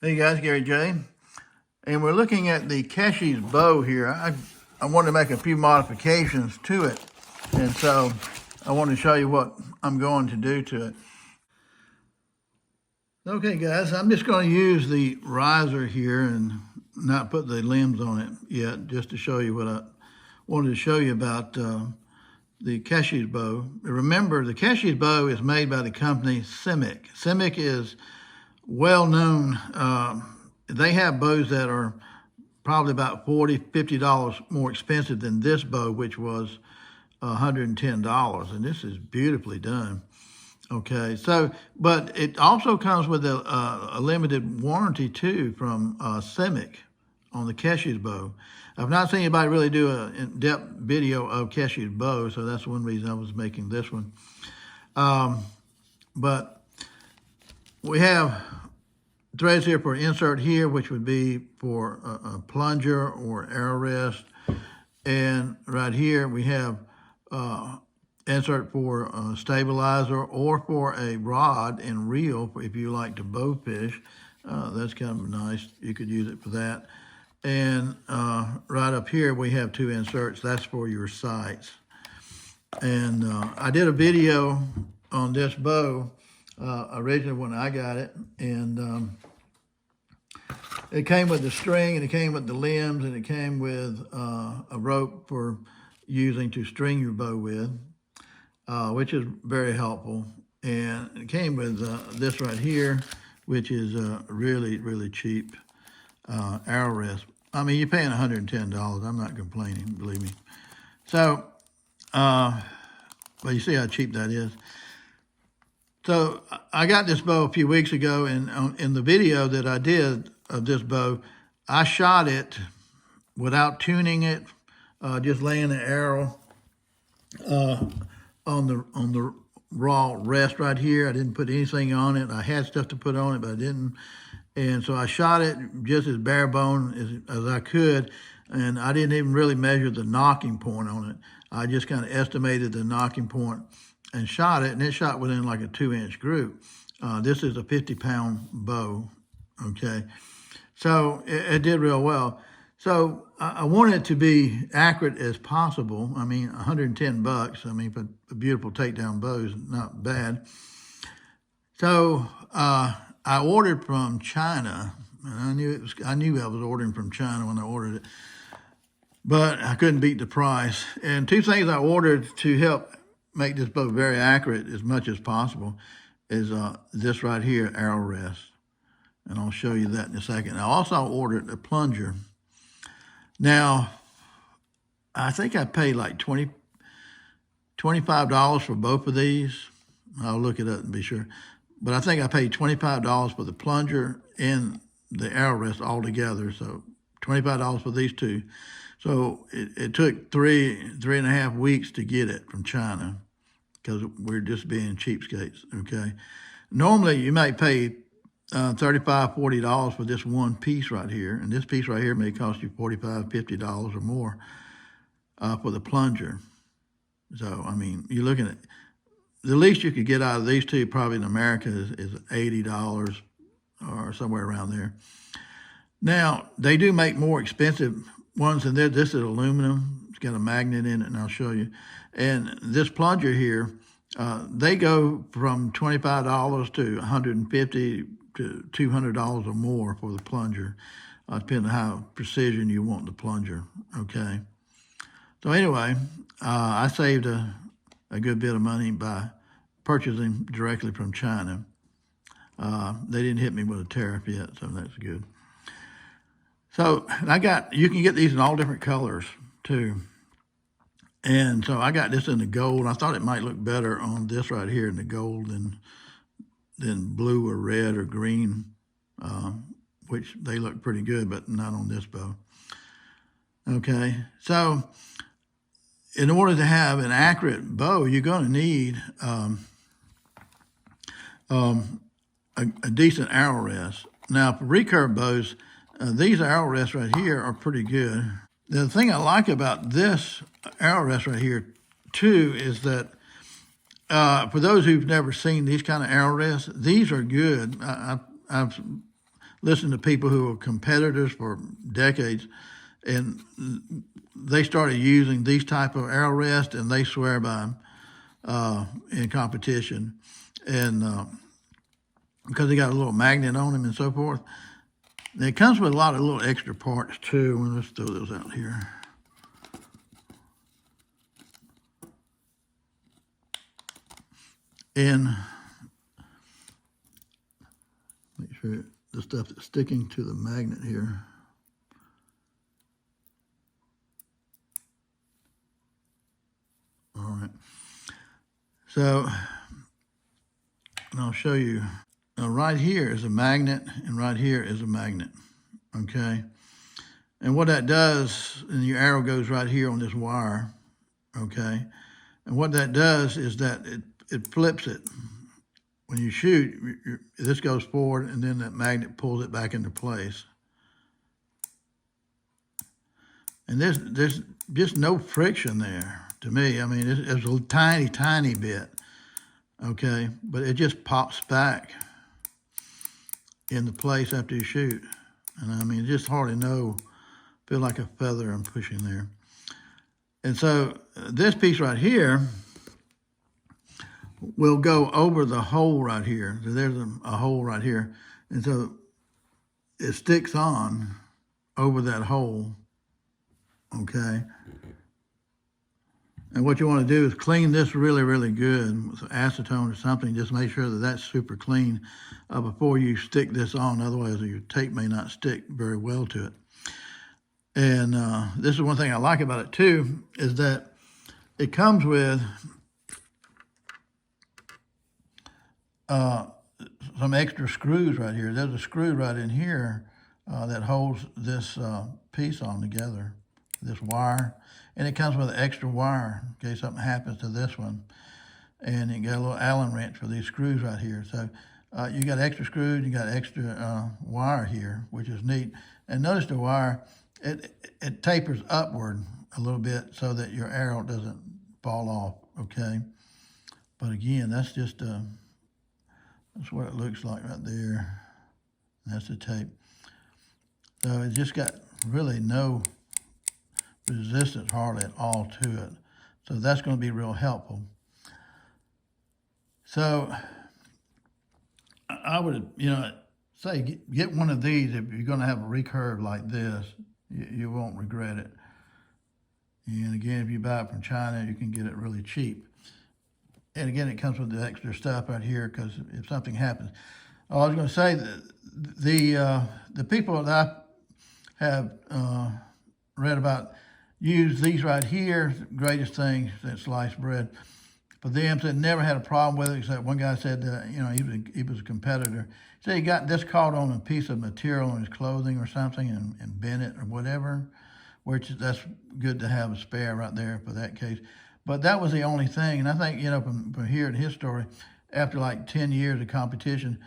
Hey guys, Gary J. And we're looking at the Keshe's bow here. I wanted to make a few modifications to it. And so I want to show you what I'm going to do to it. Okay guys, I'm just going to use the riser here and not put the limbs on it yet, just to show you what I wanted to show you about the Keshe's bow. Remember, the Keshe's bow is made by the company Simic. Simic is well known. They have bows that are probably about $40, $50 more expensive than this bow, which was $110. And this is beautifully done. Okay, so, but it also comes with a limited warranty too from Simic on the Keshe's bow. I've not seen anybody really do an in-depth video of Keshe's bow, so that's one reason I was making this one. But we have threads here for insert here, which would be for a plunger or arrow rest. And right here we have insert for a stabilizer or for a rod and reel if you like to bow fish. That's kind of nice. You could use it for that. And right up here we have two inserts. That's for your sights. And I did a video on this bow originally when I got it, and it came with the string, and it came with the limbs, and it came with a rope for using to string your bow with, which is very helpful. And it came with this right here, which is really, really cheap arrow rest. I mean, you're paying $110. I'm not complaining, believe me. So, but you see how cheap that is. So I got this bow a few weeks ago, and in the video that I did of this bow, I shot it without tuning it, just laying the arrow on the raw rest right here. I didn't put anything on it. I had stuff to put on it, but I didn't. And so I shot it just as bare bone as I could, and I didn't even really measure the knocking point on it. I just kind of estimated the knocking point and shot it, and it shot within like a 2-inch group. This is a 50-pound bow, okay? So it did real well. So I want it to be accurate as possible. I mean, 110 bucks. I mean, for a beautiful takedown bow is not bad. So I ordered from China, and I knew I was ordering from China when I ordered it, but I couldn't beat the price. And two things I ordered to help make this bow very accurate as much as possible is this right here, arrow rest. And I'll show you that in a second. I also ordered a plunger. Now, I think I paid like $25 for both of these. I'll look it up and be sure. But I think I paid $25 for the plunger and the arrow rest all together. So $25 for these two. So it took three and a half weeks to get it from China because we're just being cheapskates, okay? Normally, you might pay $35, $40 for this one piece right here, and this piece right here may cost you $45, $50 or more for the plunger. So, I mean, you're looking at, the least you could get out of these two probably in America is $80 or somewhere around there. Now, they do make more expensive ones, and this is aluminum. It's got a magnet in it, and I'll show you. And this plunger here, they go from $25 to $150 to $200 or more for the plunger, depending on how precision you want the plunger, okay? So anyway, I saved a good bit of money by purchasing directly from China. They didn't hit me with a tariff yet, so that's good. So you can get these in all different colors too. And so I got this in the gold. I thought it might look better on this right here in the gold than blue or red or green, which they look pretty good, but not on this bow. Okay, so in order to have an accurate bow, you're going to need a decent arrow rest. Now, for recurve bows, these arrow rests right here are pretty good. The thing I like about this arrow rest right here, too, is that for those who've never seen these kind of arrow rests, these are good. I've listened to people who were competitors for decades, and they started using these type of arrow rests, and they swear by them in competition, and because they got a little magnet on them and so forth. And it comes with a lot of little extra parts too. Well, let's throw those out here. And make sure the stuff that's sticking to the magnet here. All right. So, and I'll show you. Now, right here is a magnet, and right here is a magnet. Okay. And what that does, and your arrow goes right here on this wire. Okay. And what that does is that it flips it. When you shoot, this goes forward, and then that magnet pulls it back into place. And there's just no friction there to me. I mean, it's a tiny, tiny bit, okay? But it just pops back into place after you shoot. And I mean, just hardly feel like a feather I'm pushing there. And so this piece right here will go over the hole right here. So there's a hole right here. And so it sticks on over that hole, okay? And what you want to do is clean this really, really good with acetone or something. Just make sure that that's super clean before you stick this on. Otherwise, your tape may not stick very well to it. And this is one thing I like about it too, is that it comes with some extra screws right here. There's a screw right in here that holds this piece on together, this wire. And it comes with an extra wire in case something happens to this one. And you got a little Allen wrench for these screws right here. So you got extra screws, you got extra wire here, which is neat. And notice the wire, it tapers upward a little bit so that your arrow doesn't fall off, okay? But again, that's just, that's what it looks like right there. That's the tape. So it's just got really no resistance hardly at all to it. So that's going to be real helpful. So I would, say get one of these if you're going to have a recurve like this. You won't regret it. And again, if you buy it from China, you can get it really cheap. And again, it comes with the extra stuff right here because if something happens. Oh, I was going to say that the people that I have read about use these right here, greatest thing since sliced bread. For them, said never had a problem with it, except one guy said, he was a competitor. He said he got this caught on a piece of material on his clothing or something and bent it or whatever, which that's good to have a spare right there for that case. But that was the only thing. And I think, from hearing his story, after like 10 years of competition,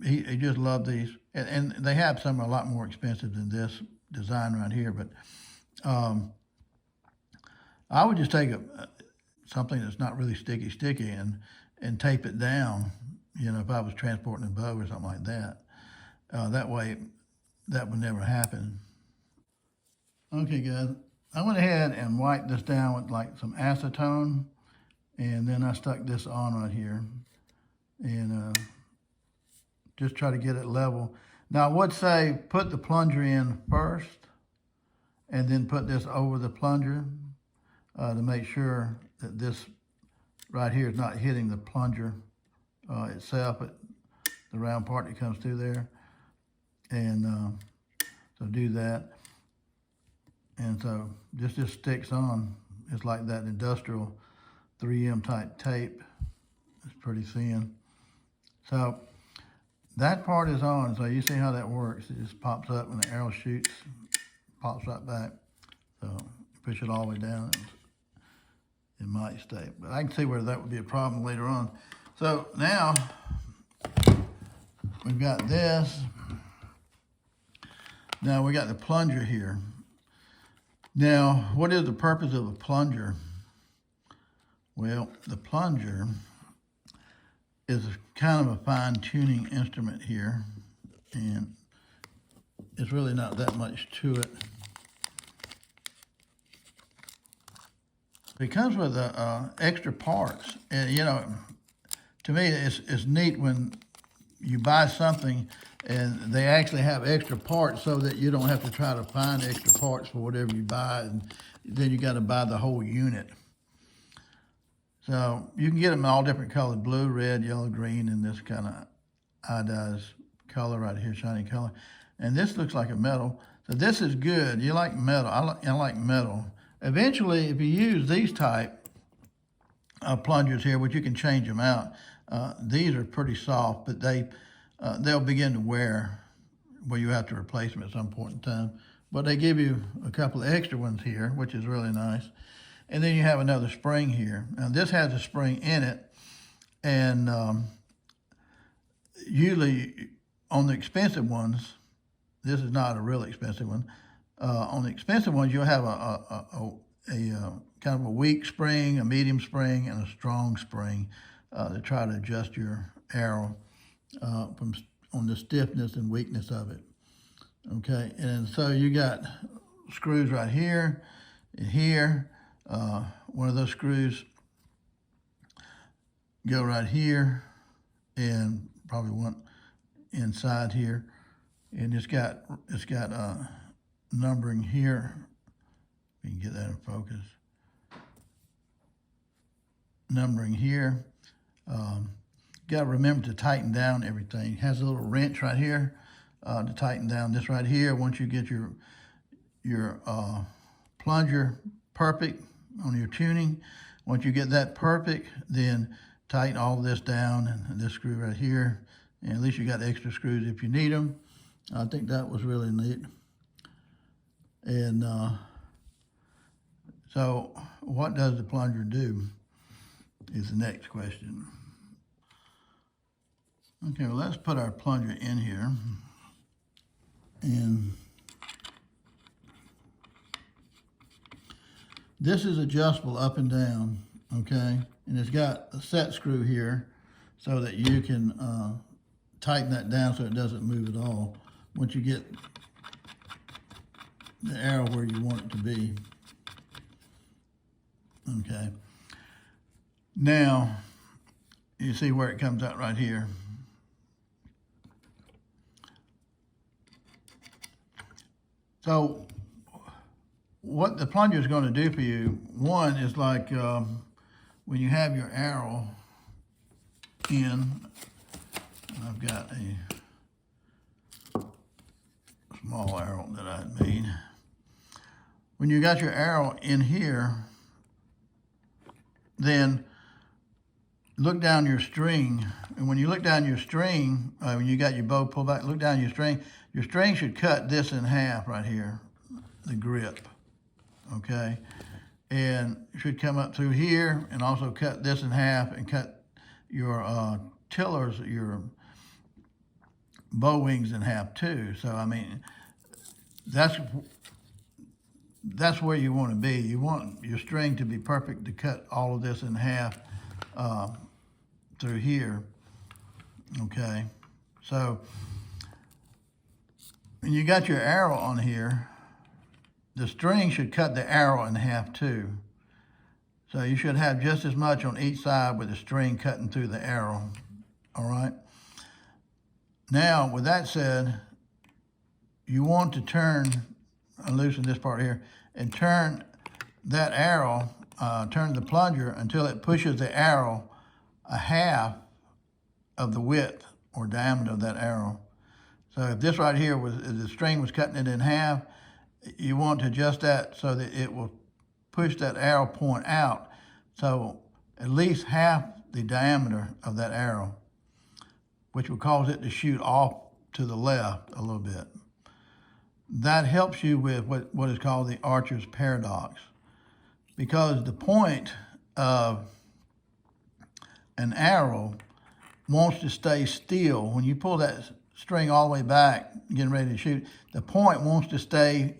he just loved these. And they have some a lot more expensive than this design right here. But I would just take something that's not really sticky and tape it down, if I was transporting a bow or something like that. That way, that would never happen. Okay, guys, I went ahead and wiped this down with like some acetone, and then I stuck this on right here, and just try to get it level. Now, I would say put the plunger in first, and then put this over the plunger to make sure that this right here is not hitting the plunger itself, but the round part that comes through there. And so do that. And so this just sticks on. It's like that industrial 3M type tape. It's pretty thin. So that part is on. So you see how that works. It just pops up when the arrow shoots, pops right back. So push it all the way down. It might stay, but I can see where that would be a problem later on. So now we've got this. Now we got the plunger here. Now, what is the purpose of a plunger? Well, the plunger is kind of a fine-tuning instrument here, and it's really not that much to it. It comes with extra parts, and you know, to me, it's neat when you buy something and they actually have extra parts so that you don't have to try to find extra parts for whatever you buy, and then you got to buy the whole unit. So you can get them in all different colors: blue, red, yellow, green, and this kind of iodized color right here, shiny color. And this looks like a metal. So this is good. You like metal. I like metal. Eventually, if you use these type of plungers here, which you can change them out, these are pretty soft, but they'll begin to wear where you have to replace them at some point in time. But they give you a couple of extra ones here, which is really nice. And then you have another spring here. Now this has a spring in it, and usually on the expensive ones, this is not a really expensive one. On the expensive ones, you'll have a kind of a weak spring, a medium spring, and a strong spring to try to adjust your arrow on the stiffness and weakness of it. Okay, and so you got screws right here and here. One of those screws go right here, and probably one inside here, and it's got numbering here. You can get that in focus. Numbering here. Got to remember to tighten down everything. It has a little wrench right here to tighten down this right here. Once you get your plunger perfect on your tuning, once you get that perfect, then tighten all this down, and this screw right here. And at least you got extra screws if you need them. I think that was really neat. And so what does the plunger do is the next question. Okay, well, let's put our plunger in here. And this is adjustable up and down, okay? And it's got a set screw here so that you can tighten that down so it doesn't move at all once you get the arrow where you want it to be. Okay. Now, you see where it comes out right here. So what the plunger is going to do for you, one is like when you have your arrow in, I've got a small arrow that I made. When you got your arrow in here, then look down your string. And when you look down your string, when you got your bow pulled back, look down your string should cut this in half right here, the grip, okay? And it should come up through here and also cut this in half and cut your tillers, your bow wings in half too. So, I mean, that's where you want to be. You want your string to be perfect to cut all of this in half through here, okay? So when you got your arrow on here, the string should cut the arrow in half too. So you should have just as much on each side with the string cutting through the arrow, all right? Now, with that said, you want to turn, loosen this part here, and turn that arrow, turn the plunger until it pushes the arrow a half of the width or diameter of that arrow. So if this right here was, if the string was cutting it in half, you want to adjust that so that it will push that arrow point out. So at least half the diameter of that arrow, which will cause it to shoot off to the left a little bit. That helps you with what is called the archer's paradox, because the point of an arrow wants to stay still. When you pull that string all the way back, getting ready to shoot, the point wants to stay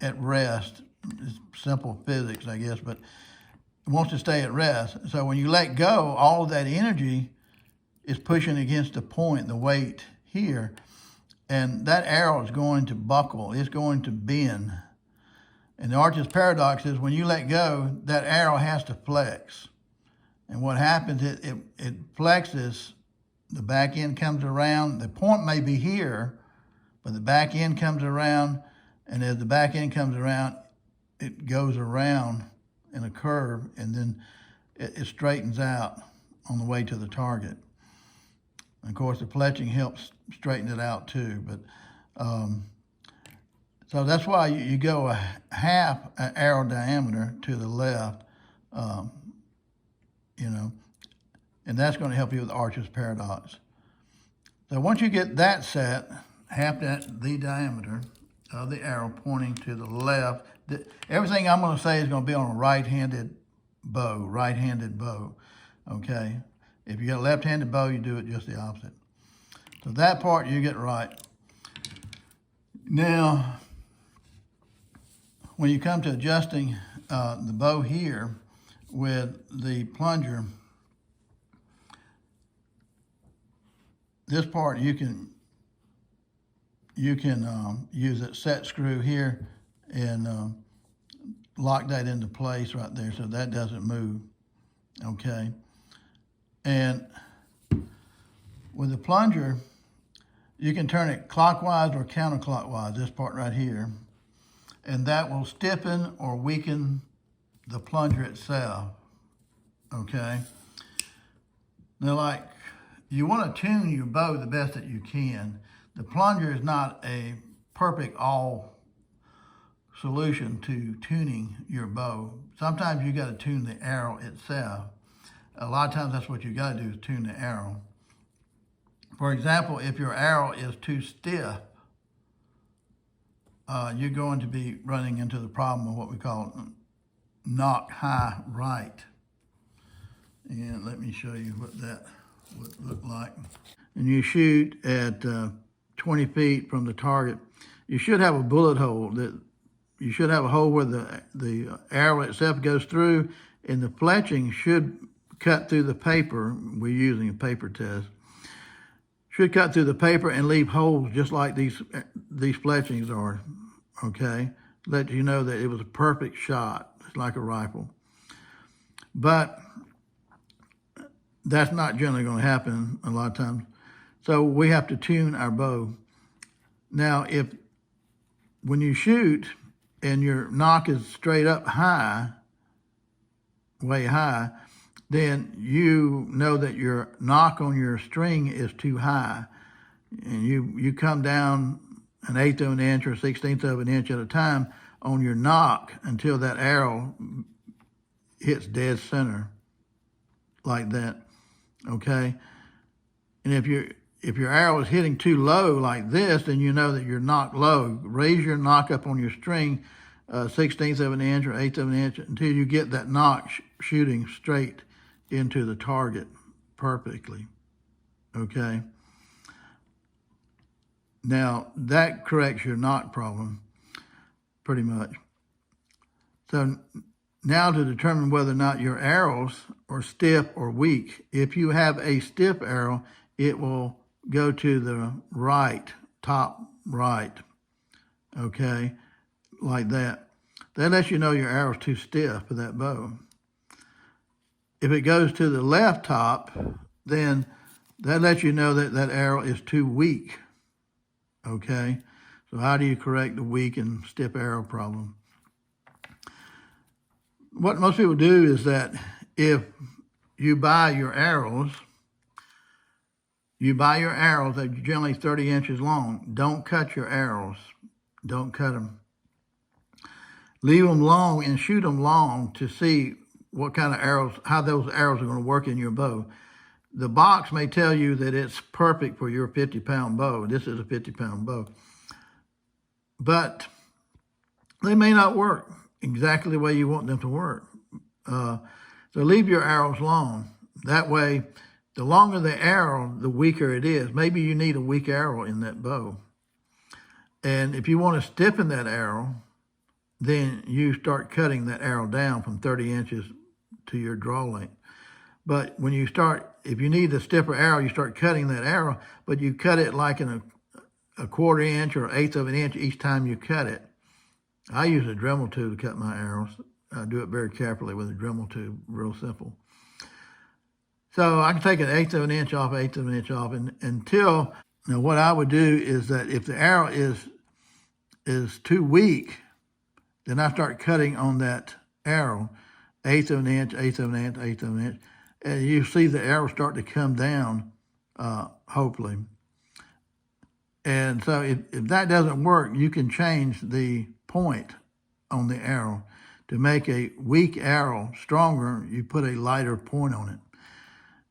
at rest. It's simple physics, I guess, but it wants to stay at rest. So when you let go, all of that energy is pushing against the point, the weight here, and that arrow is going to buckle. It's going to bend. And the archer's paradox is when you let go, that arrow has to flex. And what happens, it flexes, the back end comes around. The point may be here, but the back end comes around, and as the back end comes around, it goes around in a curve, and then it straightens out on the way to the target. And of course, the fletching helps straighten it out too. But so that's why you go a half an arrow diameter to the left, you know, and that's going to help you with Archer's paradox. So once you get that set, half the diameter of the arrow pointing to the left, everything I'm going to say is going to be on a right-handed bow, okay? If you got a left-handed bow, you do it just the opposite. So that part you get right. Now, when you come to adjusting the bow here with the plunger, this part you can use that set screw here and lock that into place right there so that doesn't move, okay? And with the plunger, you can turn it clockwise or counterclockwise, this part right here, and that will stiffen or weaken the plunger itself, okay? Now, like, you want to tune your bow the best that you can. The plunger is not a perfect all solution to tuning your bow. Sometimes you got to tune the arrow itself. A lot of times that's what you got to do is tune the arrow. For example, if your arrow is too stiff, you're going to be running into the problem of what we call knock high right. And let me show you what that would look like. And you shoot at 20 feet from the target. You should have a bullet hole. You should have a hole where the arrow itself goes through, and the fletching should cut through the paper. We're using a paper test. Should cut through the paper and leave holes just like these fletchings are, okay? Let you know that it was a perfect shot. It's like a rifle. But that's not generally going to happen a lot of times. So we have to tune our bow. Now, when you shoot and your knock is straight up high, way high, then you know that your knock on your string is too high. And you come down an eighth of an inch or 1/16 of an inch at a time on your knock until that arrow hits dead center, like that, okay? And if your arrow is hitting too low like this, then you know that you're knocked low. Raise your knock up on your string 1/16 of an inch or 1/8 of an inch until you get that knock shooting straight into the target perfectly, okay? Now, that corrects your knock problem pretty much. So now to determine whether or not your arrows are stiff or weak, if you have a stiff arrow, it will go to the right, top right, okay, like that. That lets you know your arrow's too stiff for that bow. If it goes to the left top, then that lets you know that that arrow is too weak, okay? So how do you correct the weak and stiff arrow problem? What most people do is that if you buy your arrows that are generally 30 inches long. Don't cut your arrows. Don't cut them. Leave them long and shoot them long to see what kind of arrows, how those arrows are going to work in your bow. The box may tell you that it's perfect for your 50-pound bow. This is a 50-pound bow. But they may not work exactly the way you want them to work. So leave your arrows long. That way, the longer the arrow, the weaker it is. Maybe you need a weak arrow in that bow. And if you want to stiffen that arrow, then you start cutting that arrow down from 30 inches to your draw length. But when you start, if you need a stiffer arrow, you start cutting that arrow, but you cut it like in a 1/4 inch or 1/8 of an inch each time you cut it. I use a Dremel tube to cut my arrows. I do it very carefully with a Dremel tube, real simple. So I can take an 1/8 of an inch off, 1/8 of an inch off, and until, now what I would do is that if the arrow is too weak, then I start cutting on that arrow, 1/8 of an inch, 1/8 of an inch, 1/8 of an inch, and you see the arrow start to come down, hopefully. And so if that doesn't work, you can change the point on the arrow. To make a weak arrow stronger, you put a lighter point on it.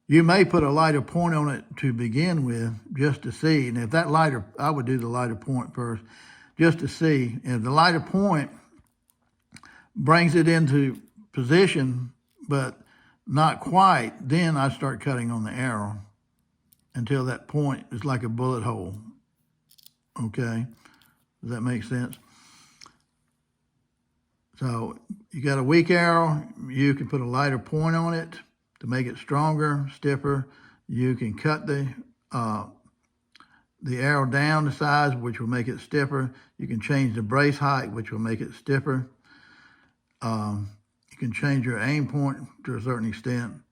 You may put a lighter point on it to begin with, just to see. And if that lighter, I would do the lighter point first, just to see. If the lighter point brings it into position, but not quite, then I start cutting on the arrow until that point is like a bullet hole. Okay, does that make sense? So you got a weak arrow, you can put a lighter point on it to make it stronger, stiffer. You can cut the arrow down the size, which will make it stiffer. You can change the brace height, which will make it stiffer. You can change your aim point to a certain extent.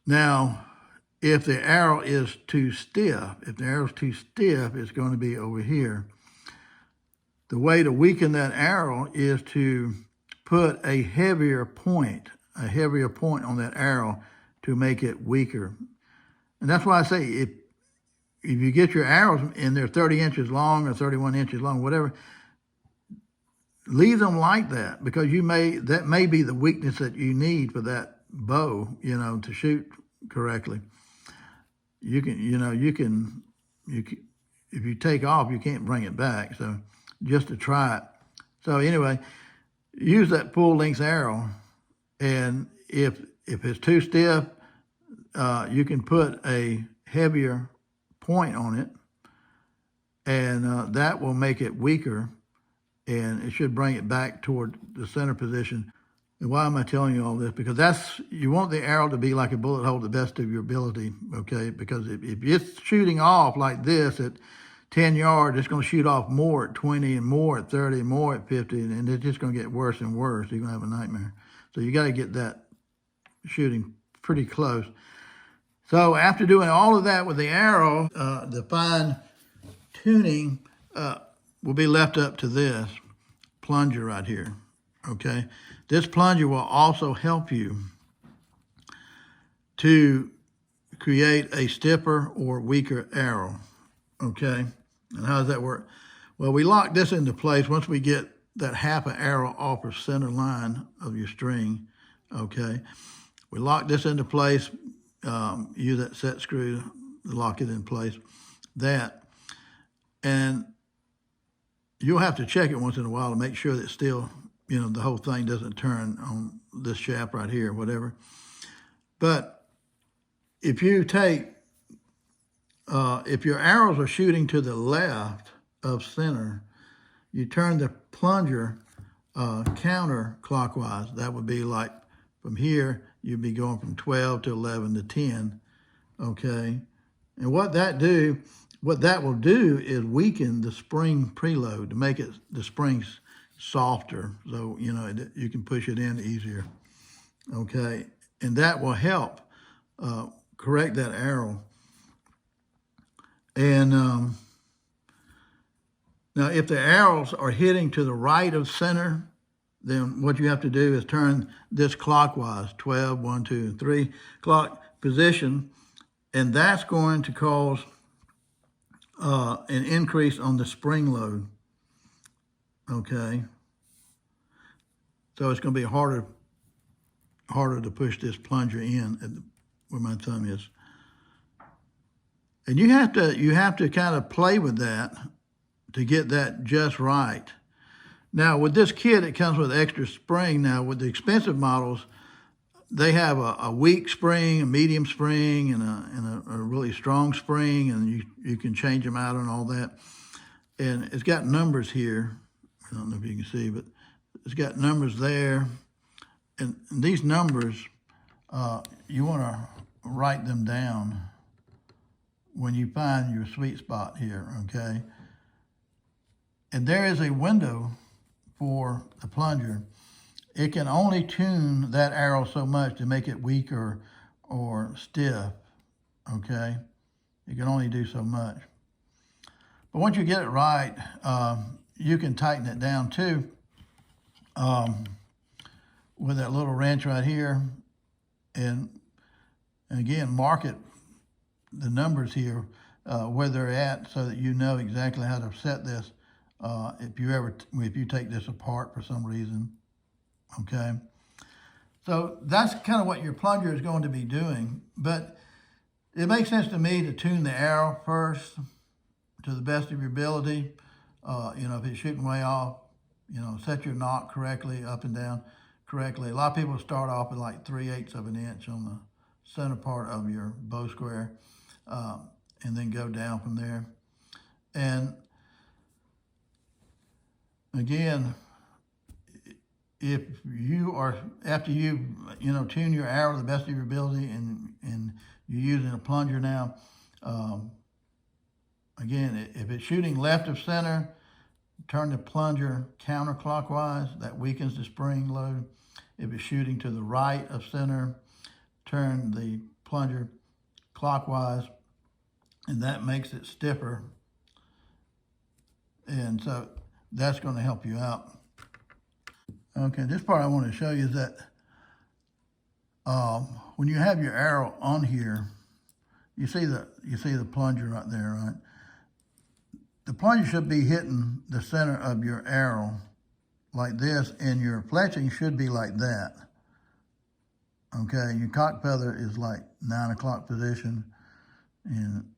Now, if the arrow is too stiff, it's going to be over here. The way to weaken that arrow is to put a heavier point on that arrow to make it weaker. And that's why I say if you get your arrows and they're 30 inches long or 31 inches long, whatever, leave them like that, because that may be the weakness that you need for that bow, to shoot correctly. You can, if you take off, you can't bring it back. So just to try it. So anyway, use that full length arrow. And if it's too stiff, you can put a heavier point on it, and that will make it weaker, and it should bring it back toward the center position. And why am I telling you all this? Because you want the arrow to be like a bullet hole to the best of your ability, okay? Because if it's shooting off like this at 10 yards, it's going to shoot off more at 20 and more at 30 and more at 50, and it's just going to get worse and worse. You're going to have a nightmare. So you got to get that shooting pretty close. So after doing all of that with the arrow, the fine tuning will be left up to this plunger right here, okay? This plunger will also help you to create a stiffer or weaker arrow, okay? And how does that work? Well, we lock this into place once we get that half an arrow off the center line of your string, okay? We lock this into place, use that set screw to lock it in place, and you'll have to check it once in a while to make sure that still, the whole thing doesn't turn on this shaft right here, whatever. But if you if your arrows are shooting to the left of center, you turn the plunger counterclockwise. That would be like from here, you'd be going from 12 to 11 to 10, okay? And what that will do is weaken the spring preload to make the springs softer, so you can push it in easier, okay? And that will help correct that arrow. And now if the arrows are hitting to the right of center, then what you have to do is turn this clockwise, 12, 1, 2, and 3 clock position, and that's going to cause an increase on the spring load, okay? So it's going to be harder to push this plunger in where my thumb is. And you have to kind of play with that to get that just right. Now, with this kit, it comes with extra spring. Now, with the expensive models, they have a weak spring, a medium spring, and a really strong spring, and you can change them out and all that. And it's got numbers here. I don't know if you can see, but it's got numbers there. And these numbers, you want to write them down when you find your sweet spot here, okay? And there is a window for the plunger. It can only tune that arrow so much to make it weaker or stiff, okay? You can only do so much. But once you get it right, you can tighten it down too with that little wrench right here. And again, mark it, the numbers here, where they're at, so that you know exactly how to set this if you take this apart for some reason, okay? So that's kind of what your plunger is going to be doing, but it makes sense to me to tune the arrow first to the best of your ability. If it's shooting way off, set your knock correctly, up and down correctly. A lot of people start off with like 3/8 of an inch on the center part of your bow square, and then go down from there. And again, if you are, after you tune your arrow to the best of your ability, and you're using a plunger now, again, if it's shooting left of center, turn the plunger counterclockwise. That weakens the spring load. If it's shooting to the right of center, turn the plunger clockwise, and that makes it stiffer. And so that's going to help you out. Okay, this part I want to show you is that when you have your arrow on here, you see the plunger right there, right? The plunger should be hitting the center of your arrow like this, and your fletching should be like that. Okay, your cock feather is like 9 o'clock position, and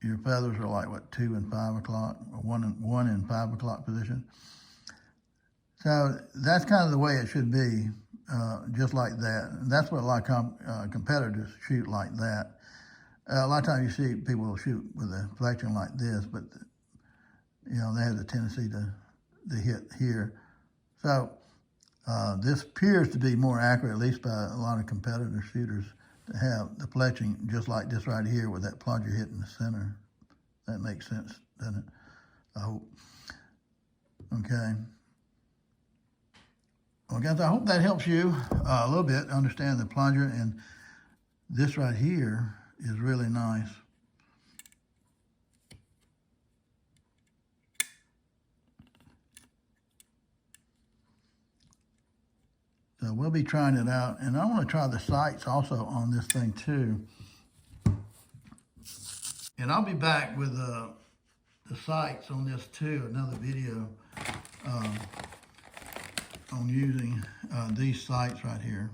your feathers are like, what, 2 and 5 o'clock, or 1 and 5 o'clock position. So that's kind of the way it should be, just like that. And that's what a lot of competitors shoot like that. A lot of times you see people shoot with a flexion like this, but they have the tendency to hit here. So this appears to be more accurate, at least by a lot of competitor shooters, to have the fletching just like this right here with that plunger hitting the center. That makes sense, doesn't it? I hope. Okay. Well, guys, I hope that helps you a little bit understand the plunger, and this right here is really nice. So we'll be trying it out, and I want to try the sights also on this thing too. And I'll be back with the sights on this too, another video on using these sights right here.